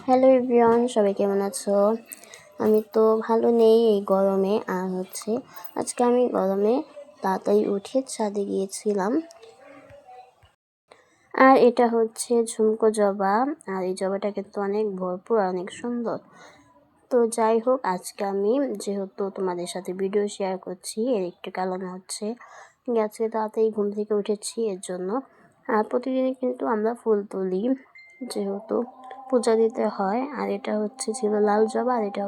Hello everyone, সবাই কেমন আছো? আমি তো ভালো নেই এই গরমে। আর আজকে আমি গরমে তাড়াতাড়ি উঠে ছাদে গিয়েছিলাম। আর এটা ঝুমকো জবা। আর এই জবাটা কিন্তু অনেক ভরপুর আর অনেক সুন্দর। তো যাই হোক, আজকে আমি যেহেতু তোমাদের সাথে ভিডিও শেয়ার করছি, এর একটু কারণ আজকে তাড়াতাড়ি ঘুম থেকে উঠেছি এর জন্য। আর প্রতিদিনই কিন্তু আমরা ফুল তুলি, যেহেতু পূজা দিতে হয়। আর এটা ছিল লাল জবা, আর এটা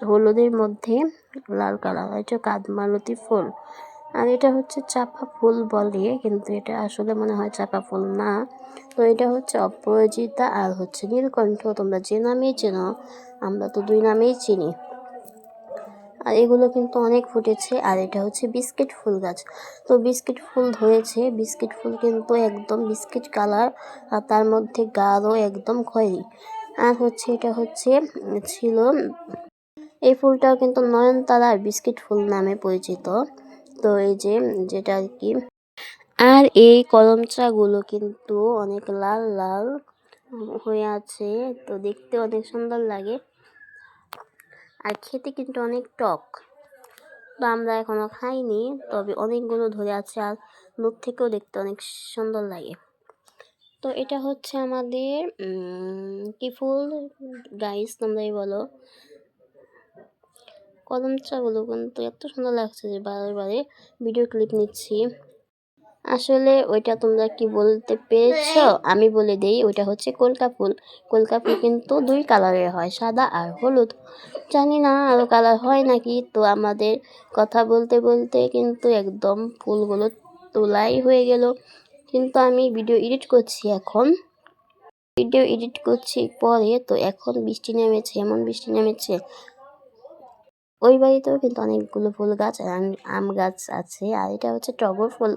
হলুদের মধ্যে লাল কালার, এটা কাদমালতি ফুল। আর এটা চাপা ফুল বলে, কিন্তু এটা আসলে মনে হয় চাপা ফুল না। তো এটা অপরাজিতা আর নীলকণ্ঠ, তোমরা যে নামেই চেনো, আমরা তো দুই নামেই চিনি। আর এগুলো কিন্তু অনেক ফুটেছে। আর এটা বিস্কিট ফুল গাছ। তো বিস্কিট ফুল ধরেছে, বিস্কিট ফুল কিন্তু একদম বিস্কিট কালার, আর তার মধ্যে গাঢ় একদম খয়েরি। আর এটা ছিল, এই ফুলটাও কিন্তু নয়নতারা বিস্কিট ফুল নামে পরিচিত। তো এই যেটা আর কি। আর এই কলমচাগুলো কিন্তু অনেক লাল লাল হয়ে আছে, তো দেখতে অনেক সুন্দর লাগে। আর খেতে কিন্তু অনেক টক। তো আমরা এখনো খাইনি, তবে অনেকগুলো ধরে আছে, আর দূর থেকেও দেখতে অনেক সুন্দর লাগে। তো এটা আমাদের কি ফুল গাইস, তোমরাই বলো। কদমচাগুলো কিন্তু এত সুন্দর লাগছে যে বারে ভিডিও ক্লিপ নিচ্ছি। আসলে ওইটা তোমরা কি বলতে পেরেছো? আমি বলে দেই, ওইটা কলকা ফুল। কলকা ফুল কিন্তু দুই কালারের হয়, সাদা আর হলুদ। জানি না আরো কালার হয় নাকি। তো আমাদের কথা বলতে বলতে কিন্তু একদম ফুলগুলো তোলাই হয়ে গেল। কিন্তু আমি ভিডিও এডিট করছি পরে। তো এখন বৃষ্টি নেমেছে, এমন বৃষ্টি নেমেছে। ওই বাড়িতেও কিন্তু অনেকগুলো ফুল গাছ আর আম গাছ আছে। আর এটা টগর ফুল।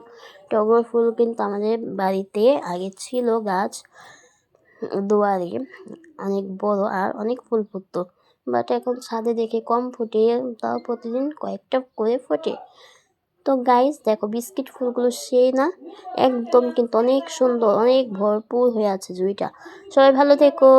টগর ফুল কিন্তু আমাদের বাড়িতে আগে ছিল গাছ, দুয়ারে অনেক বড়, আর অনেক ফুল ফুটতো। বাট এখন ছাদে দেখে কম ফুটে, তাও প্রতিদিন কয়েকটা করে ফোটে। তো গাইস দেখো, বিস্কিট ফুলগুলো সেই না, একদম কিন্তু অনেক সুন্দর, অনেক ভরপুর হয়ে আছে জুঁইটা। সবাই ভালো থেকো।